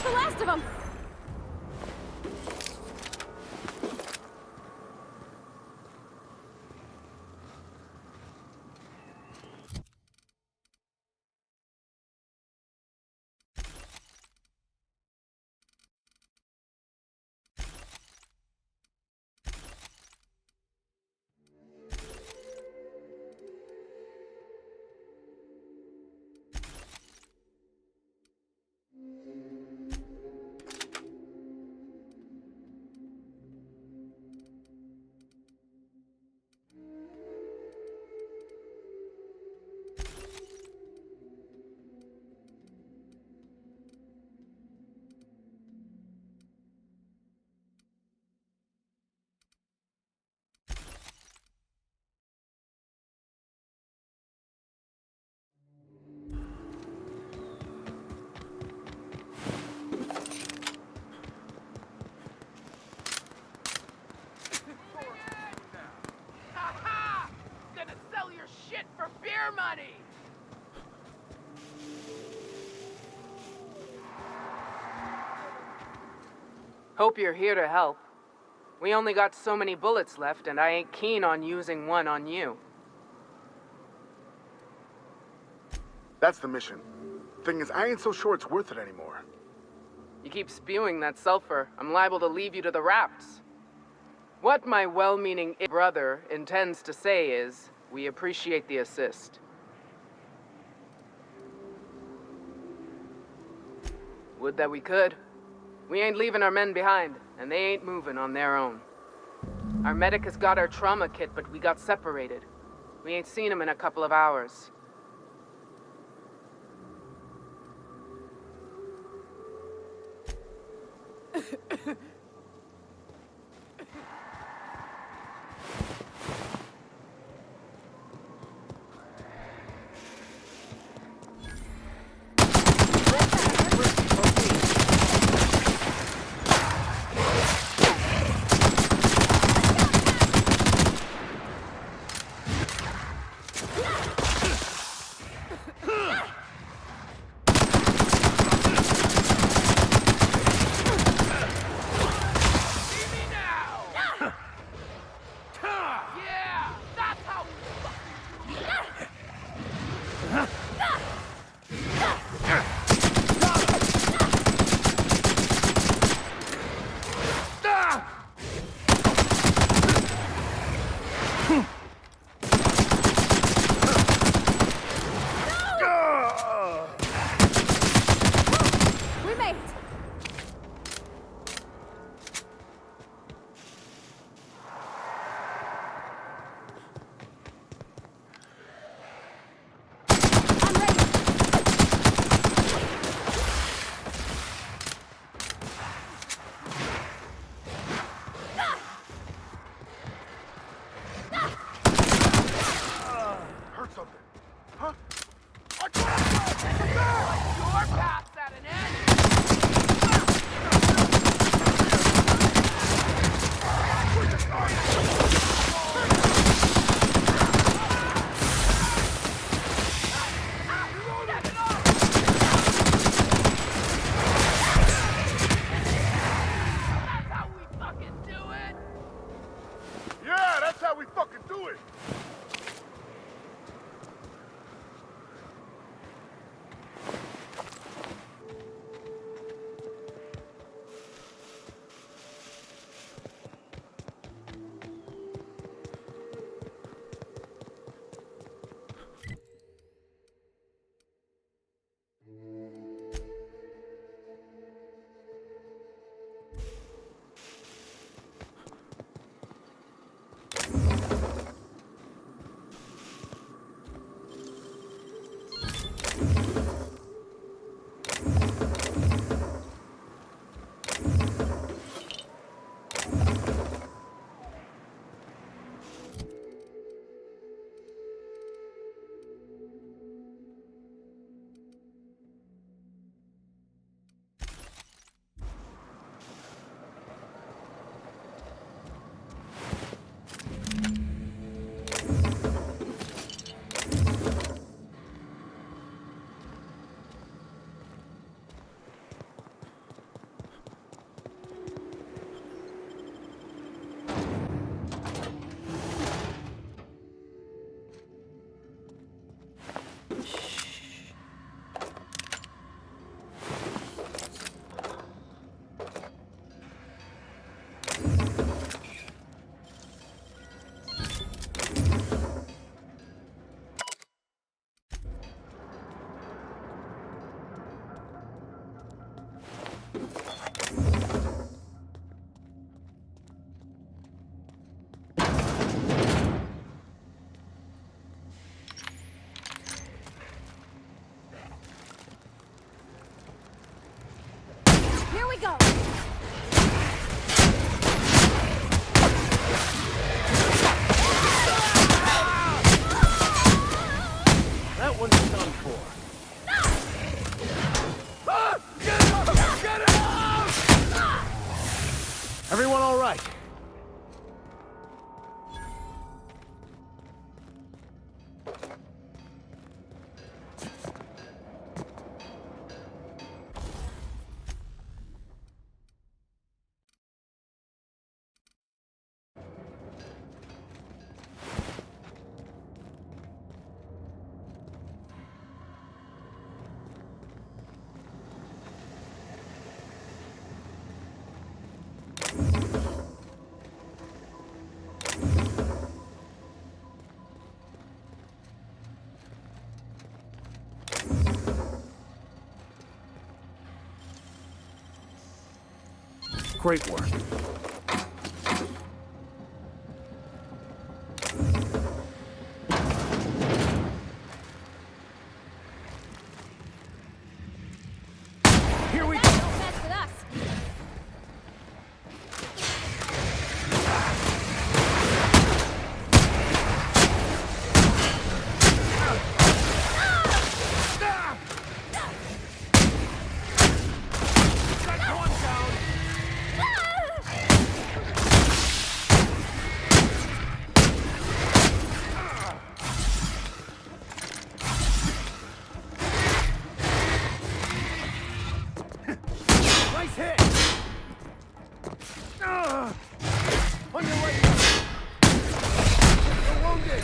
the last of them! Money! Hope you're here to help. We only got so many bullets left, and I ain't keen on using one on you. That's the mission. Thing is, I ain't so sure it's worth it anymore. You keep spewing that sulfur, I'm liable to leave you to the rats. What my well-meaning brother intends to say is, we appreciate the assist. Would that we could. We ain't leaving our men behind, and they ain't moving on their own. Our medic has got our trauma kit, but we got separated. We ain't seen him in a couple of hours. Great work. Here we go! Don't mess with us. Got one down! Nice hit! On your way! You're wounded!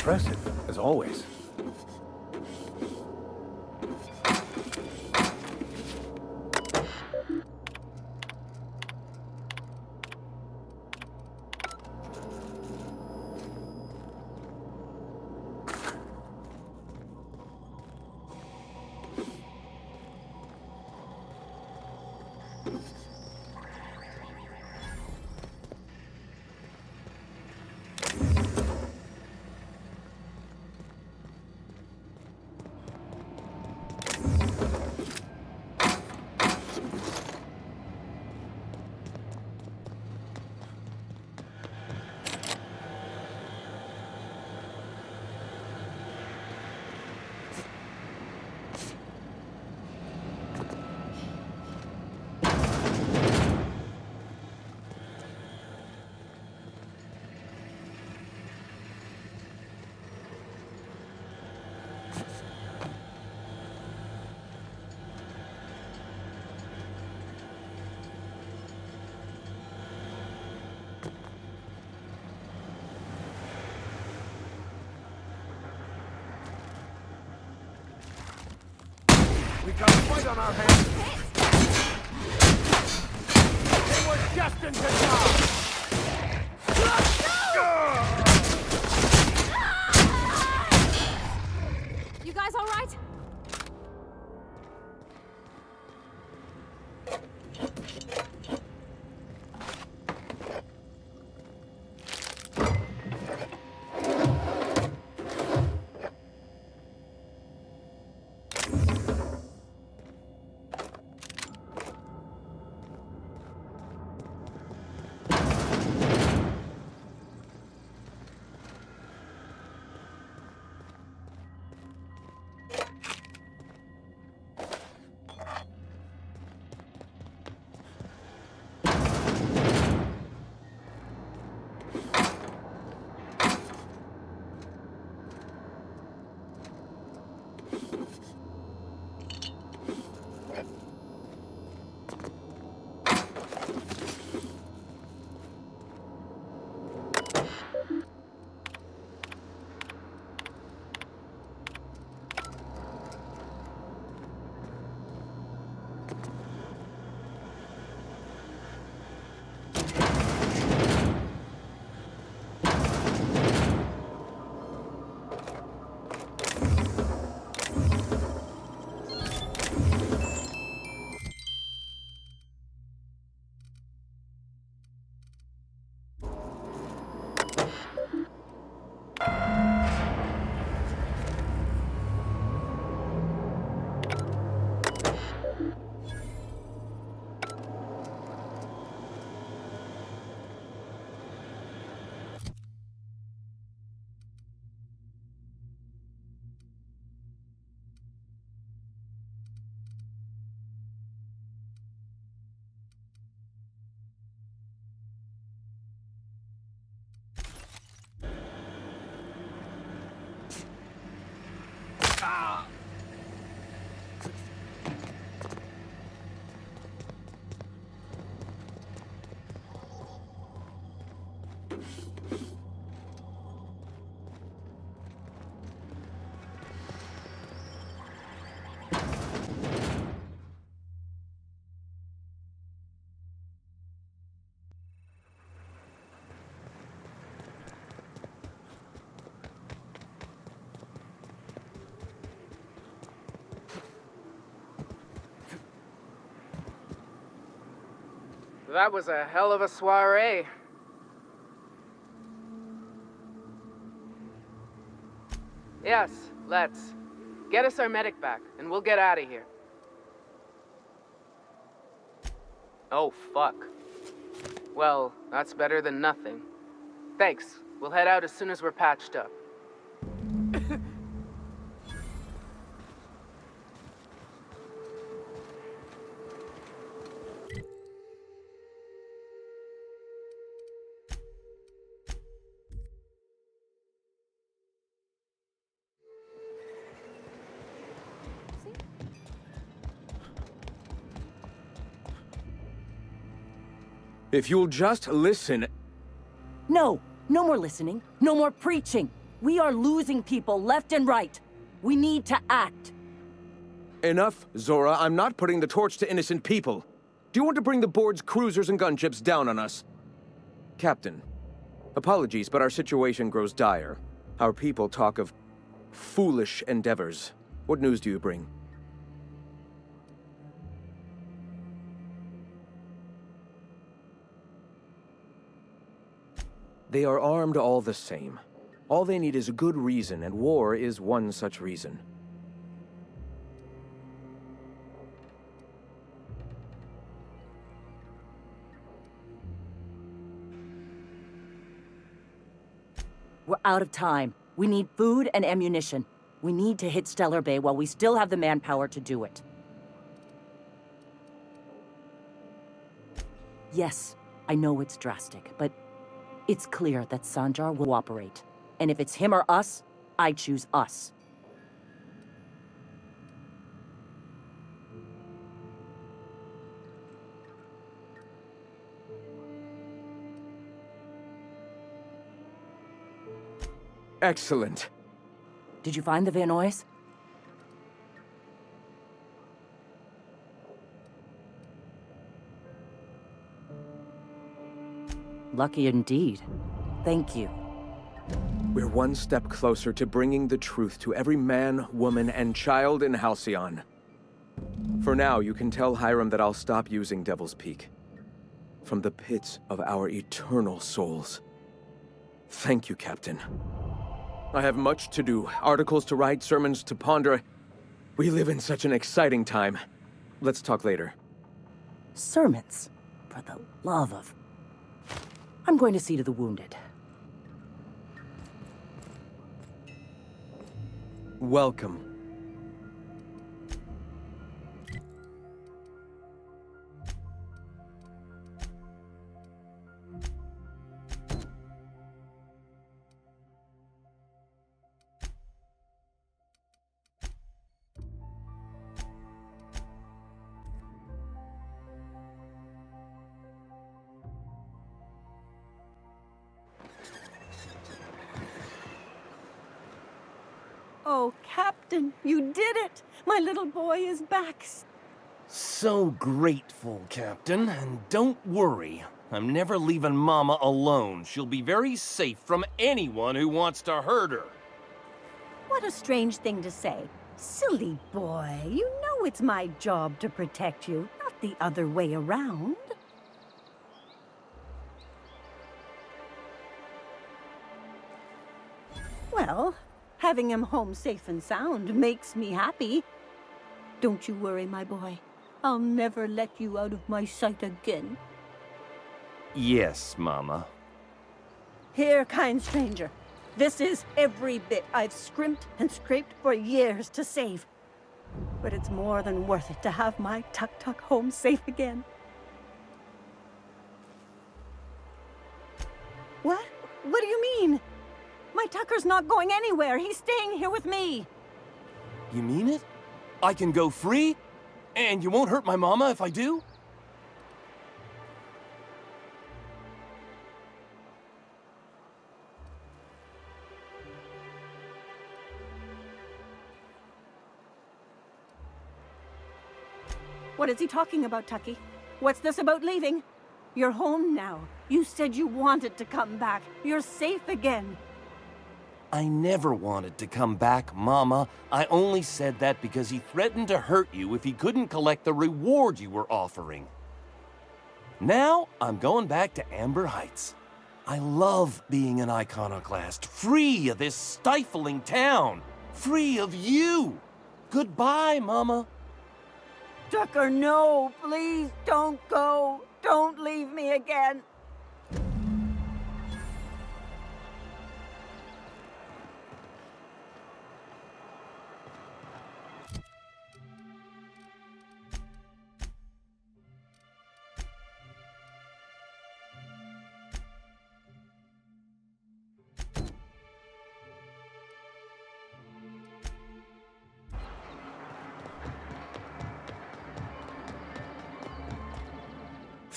Impressive, as always. We've got a fight on our hands. They were destined to die. You guys all right? That was a hell of a soiree. Yes, let's. Get us our medic back, and we'll get out of here. Oh, fuck. Well, that's better than nothing. Thanks. We'll head out as soon as we're patched up. If you'll just listen... No, no more listening, no more preaching. We are losing people left and right. We need to act. Enough, Zora. I'm not putting the torch to innocent people. Do you want to bring the board's cruisers and gunships down on us? Captain, apologies, but our situation grows dire. Our people talk of foolish endeavors. What news do you bring? They are armed all the same. All they need is a good reason, and war is one such reason. We're out of time. We need food and ammunition. We need to hit Stellar Bay while we still have the manpower to do it. Yes, I know it's drastic, but it's clear that Sanjar will operate. And if it's him or us, I choose us. Excellent. Did you find the Vanoys? Lucky indeed. Thank you. We're one step closer to bringing the truth to every man, woman, and child in Halcyon. For now, you can tell Hiram that I'll stop using Devil's Peak. From the pits of our eternal souls. Thank you, Captain. I have much to do, articles to write, sermons to ponder. We live in such an exciting time. Let's talk later. Sermons? For the love of... I'm going to see to the wounded. Welcome. Oh, Captain, you did it! My little boy is back. So grateful, Captain. And don't worry, I'm never leaving Mama alone. She'll be very safe from anyone who wants to hurt her. What a strange thing to say. Silly boy, you know it's my job to protect you, not the other way around. Well, having him home safe and sound makes me happy. Don't you worry, my boy. I'll never let you out of my sight again. Yes, Mama. Here, kind stranger. This is every bit I've scrimped and scraped for years to save. But it's more than worth it to have my Tuk-Tuk home safe again. What? What do you mean? My Tucker's not going anywhere. He's staying here with me. You mean it? I can go free? And you won't hurt my Mama if I do? What is he talking about, Tucky? What's this about leaving? You're home now. You said you wanted to come back. You're safe again. I never wanted to come back, Mama. I only said that because he threatened to hurt you if he couldn't collect the reward you were offering. Now, I'm going back to Amber Heights. I love being an iconoclast, free of this stifling town, free of you. Goodbye, Mama. Tucker, no, please don't go. Don't leave me again.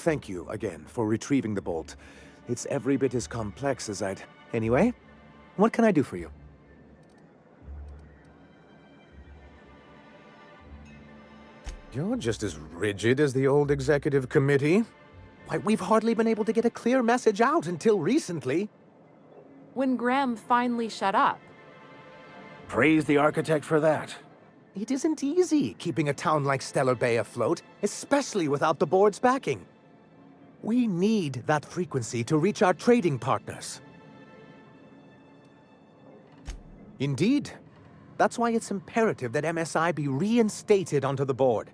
Thank you again for retrieving the bolt. It's every bit as complex as I'd... Anyway, what can I do for you? You're just as rigid as the old executive committee. Why, we've hardly been able to get a clear message out until recently. When Graham finally shut up. Praise the architect for that. It isn't easy keeping a town like Stellar Bay afloat, especially without the board's backing. We need that frequency to reach our trading partners. Indeed. That's why it's imperative that MSI be reinstated onto the board.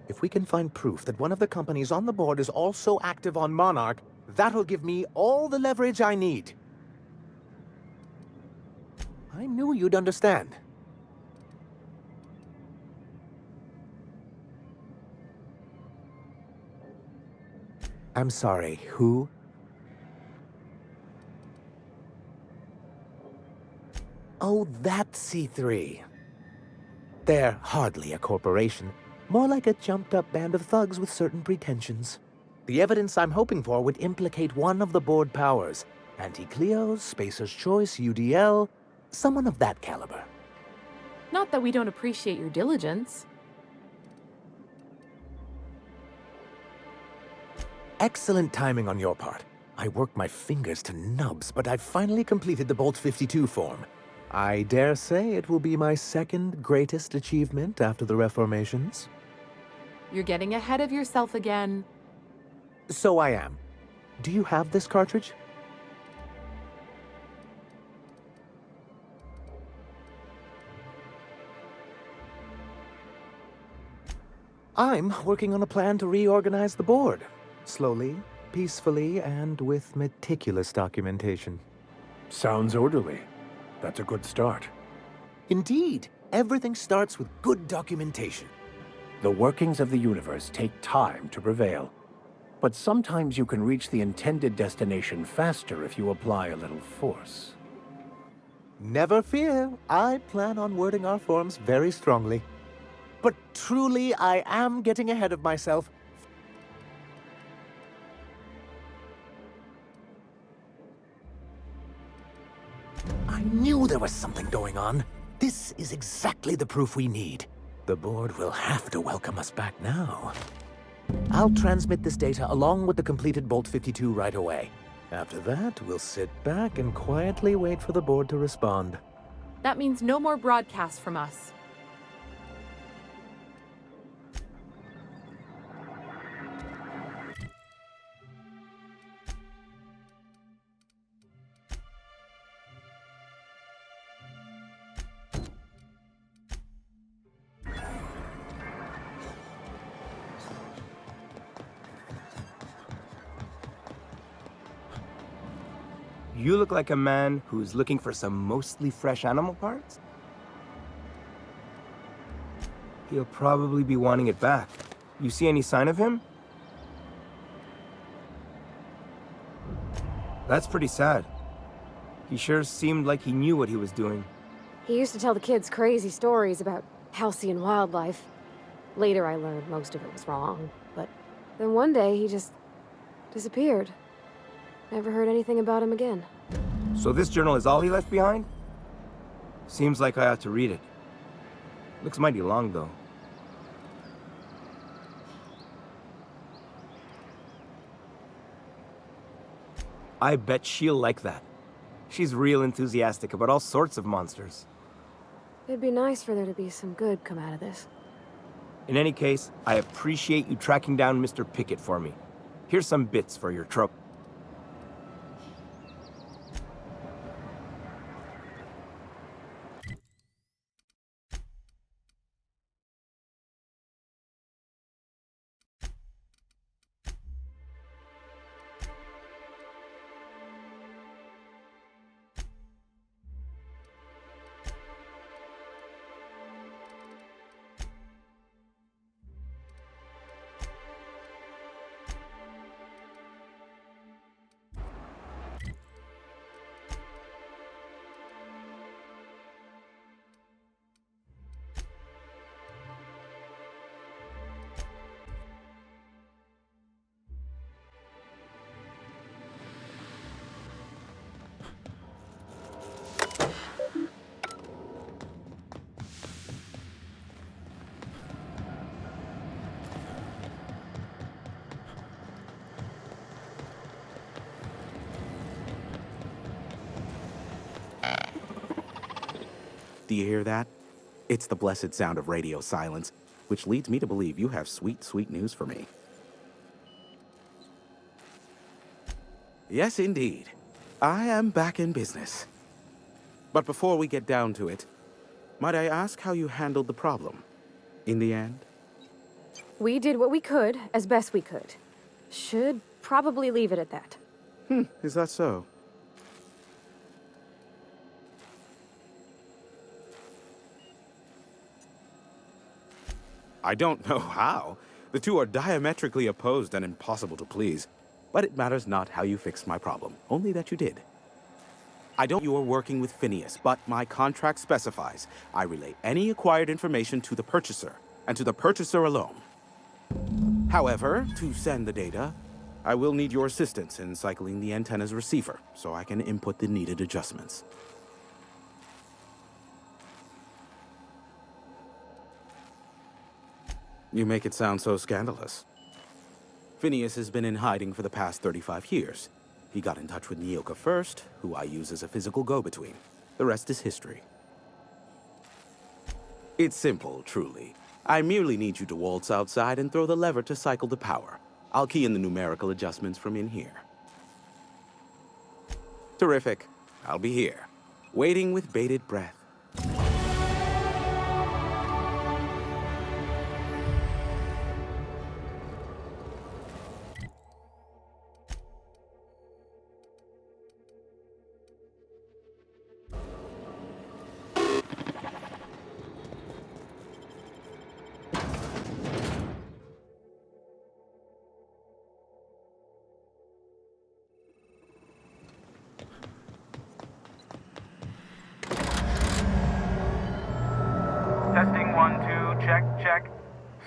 If we can find proof that one of the companies on the board is also active on Monarch, that'll give me all the leverage I need. I knew you'd understand. I'm sorry, who? Oh, that C3. They're hardly a corporation. More like a jumped-up band of thugs with certain pretensions. The evidence I'm hoping for would implicate one of the board powers. Anti-Cleos, Spacer's Choice, UDL, someone of that caliber. Not that we don't appreciate your diligence. Excellent timing on your part. I worked my fingers to nubs, but I've finally completed the Bolt 52 form. I dare say it will be my second greatest achievement after the reformations. You're getting ahead of yourself again. So I am. Do you have this cartridge? I'm working on a plan to reorganize the board. Slowly, peacefully, and with meticulous documentation. Sounds orderly. That's a good start. Indeed, everything starts with good documentation. The workings of the universe take time to prevail. But sometimes you can reach the intended destination faster if you apply a little force. Never fear, I plan on wording our forms very strongly. But truly, I am getting ahead of myself. I knew there was something going on. This is exactly the proof we need. The board will have to welcome us back now. I'll transmit this data along with the completed Bolt 52 right away. After that, we'll sit back and quietly wait for the board to respond. That means no more broadcasts from us. You look like a man who's looking for some mostly fresh animal parts? He'll probably be wanting it back. You see any sign of him? That's pretty sad. He sure seemed like he knew what he was doing. He used to tell the kids crazy stories about Halcyon wildlife. Later I learned most of it was wrong, but then one day he just disappeared. Never heard anything about him again. So this journal is all he left behind? Seems like I ought to read it. Looks mighty long, though. I bet she'll like that. She's real enthusiastic about all sorts of monsters. It'd be nice for there to be some good come out of this. In any case, I appreciate you tracking down Mr. Pickett for me. Here's some bits for your trouble. Do you hear that? It's the blessed sound of radio silence, which leads me to believe you have sweet, sweet news for me. Yes, indeed. I am back in business. But before we get down to it, might I ask how you handled the problem? In the end? We did what we could, as best we could. Should probably leave it at that. Is that so? I don't know how. The two are diametrically opposed and impossible to please. But it matters not how you fixed my problem, only that you did. I don't know you are working with Phineas, but my contract specifies I relay any acquired information to the purchaser, and to the purchaser alone. However, to send the data, I will need your assistance in cycling the antenna's receiver, so I can input the needed adjustments. You make it sound so scandalous. Phineas has been in hiding for the past 35 years. He got in touch with Nyoka first, who I use as a physical go-between. The rest is history. It's simple, truly. I merely need you to waltz outside and throw the lever to cycle the power. I'll key in the numerical adjustments from in here. Terrific. I'll be here, waiting with bated breath. Testing 1, 2, check, check.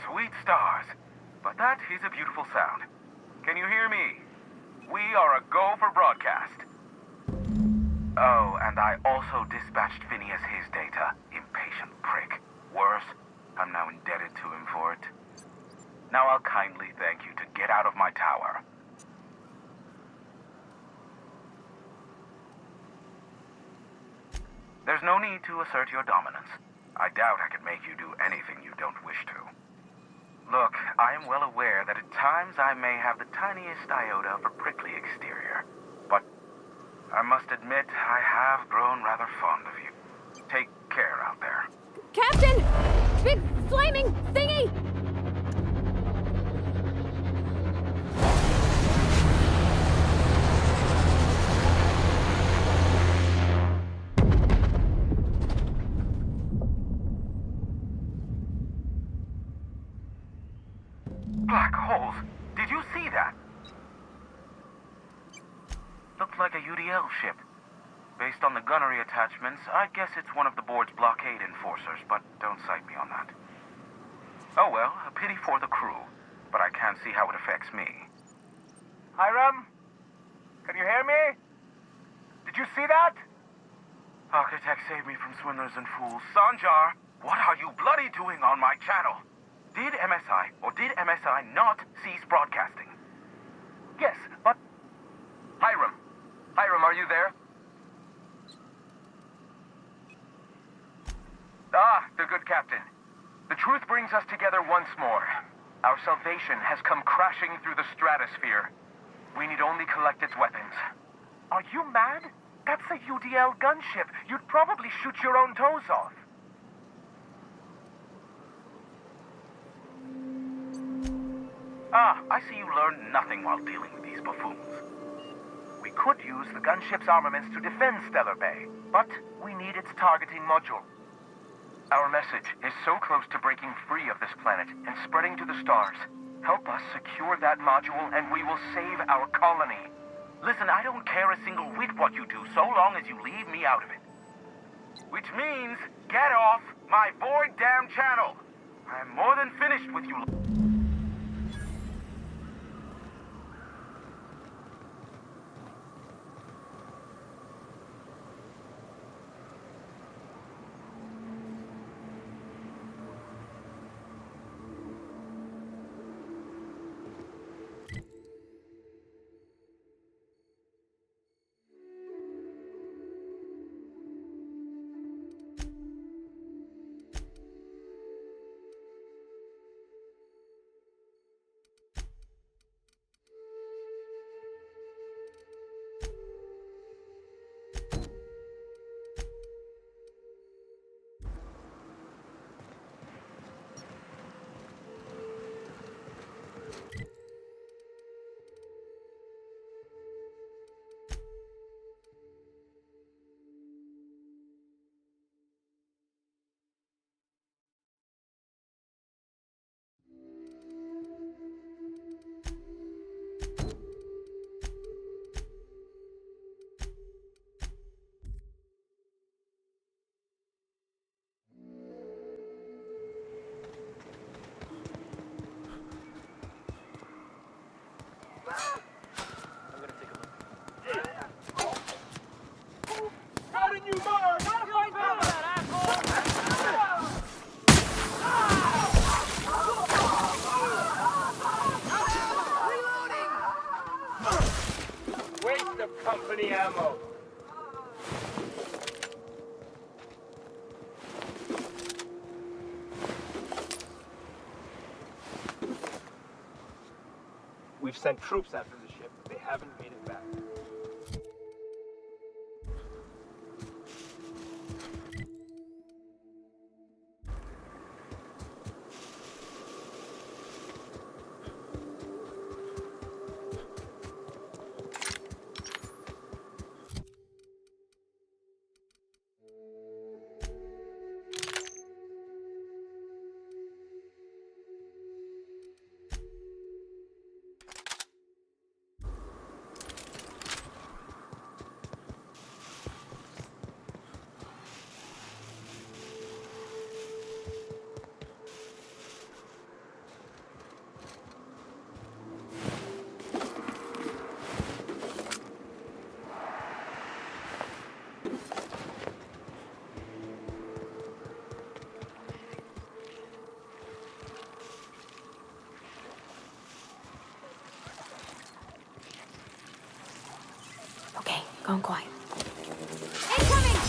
Sweet stars. But that is a beautiful sound. Can you hear me? We are a go for broadcast. Oh, and I also dispatched Phineas his data. impatient prick. Worse, I'm now indebted to him for it. Now I'll kindly thank you to get out of my tower. There's no need to assert your dominance. I doubt I could make you do anything you don't wish to. Look, I am well aware that at times I may have the tiniest iota of a prickly exterior, but I must admit I have grown rather fond of you. Take care out there. Captain! Big flaming thingy! Black holes! Did you see that? Looked like a UDL ship. Based on the gunnery attachments, I guess it's one of the board's blockade enforcers, but don't cite me on that. Oh well, a pity for the crew, but I can't see how it affects me. Hiram? Can you hear me? Did you see that? Architect, save me from swindlers and fools. Sanjar, what are you bloody doing on my channel? Did MSI or did MSI not cease broadcasting? Yes, but... Hiram. Hiram, are you there? Ah, the good captain. The truth brings us together once more. Our salvation has come crashing through the stratosphere. We need only collect its weapons. Are you mad? That's a UDL gunship. You'd probably shoot your own toes off. Ah, I see you learned nothing while dealing with these buffoons. We could use the gunship's armaments to defend Stellar Bay, but we need its targeting module. Our message is so close to breaking free of this planet and spreading to the stars. Help us secure that module and we will save our colony. Listen, I don't care a single whit what you do, so long as you leave me out of it. Which means, get off my void damn channel! I am more than finished with you. Company ammo. We've sent troops after the ship, but they haven't made it back. Phone quiet. Incoming!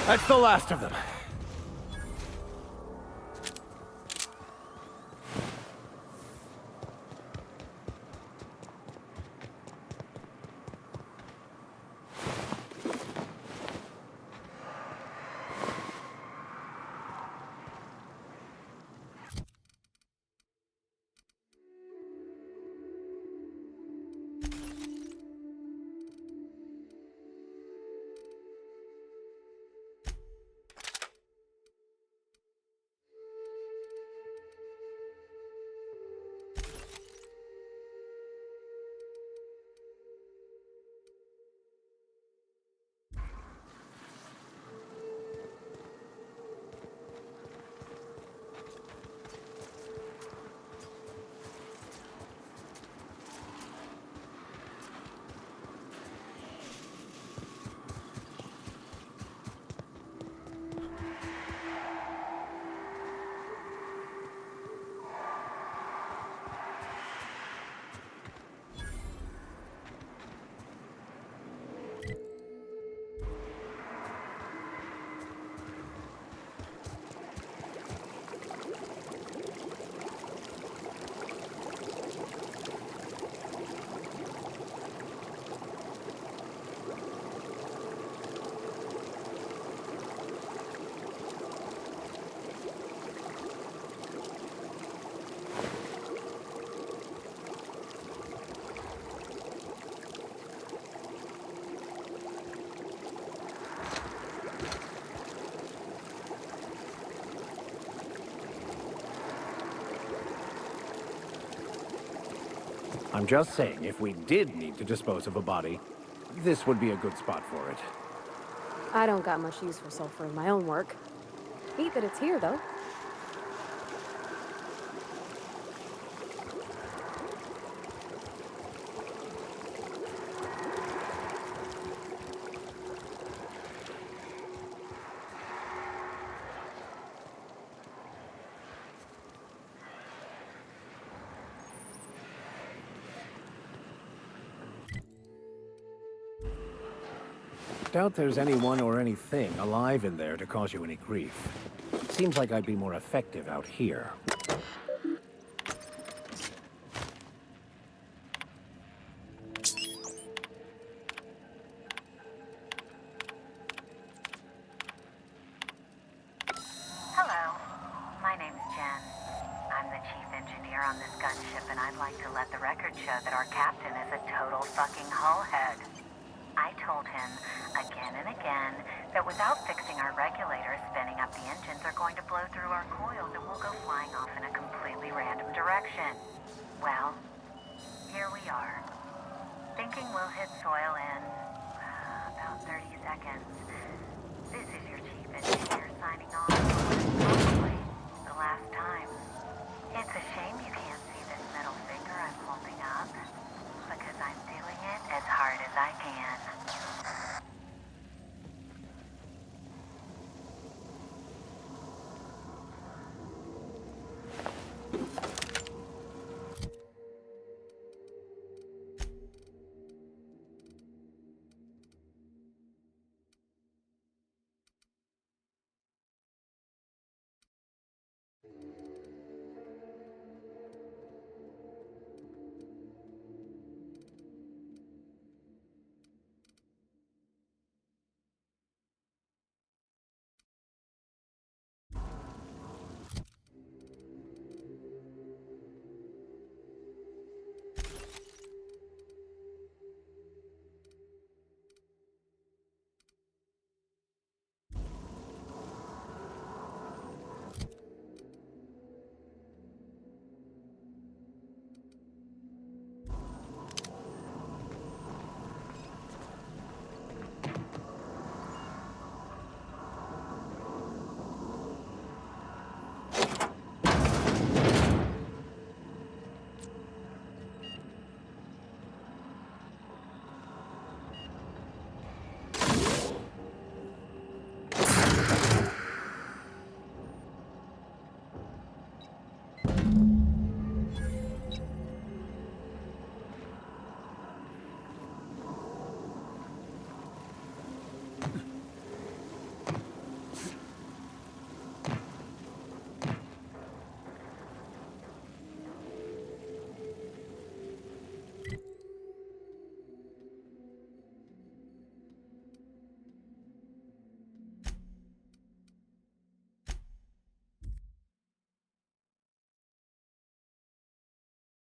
That's the last of them. I'm just saying, if we did need to dispose of a body, this would be a good spot for it. I don't got much use for sulfur in my own work. Neat that it's here, though. Doubt there's anyone or anything alive in there to cause you any grief. Seems like I'd be more effective out here. Hello, my name's Jen. I'm the chief engineer on this gunship, and I'd like to let the record show that our captain is a total fucking hullhead. I told him again and again that without fixing our regulators, spinning up the engines are going to blow through our coils and we'll go flying off in a completely random direction. Well, here we are. Thinking we'll hit soil in about 30 seconds. This is your chief engineer signing off.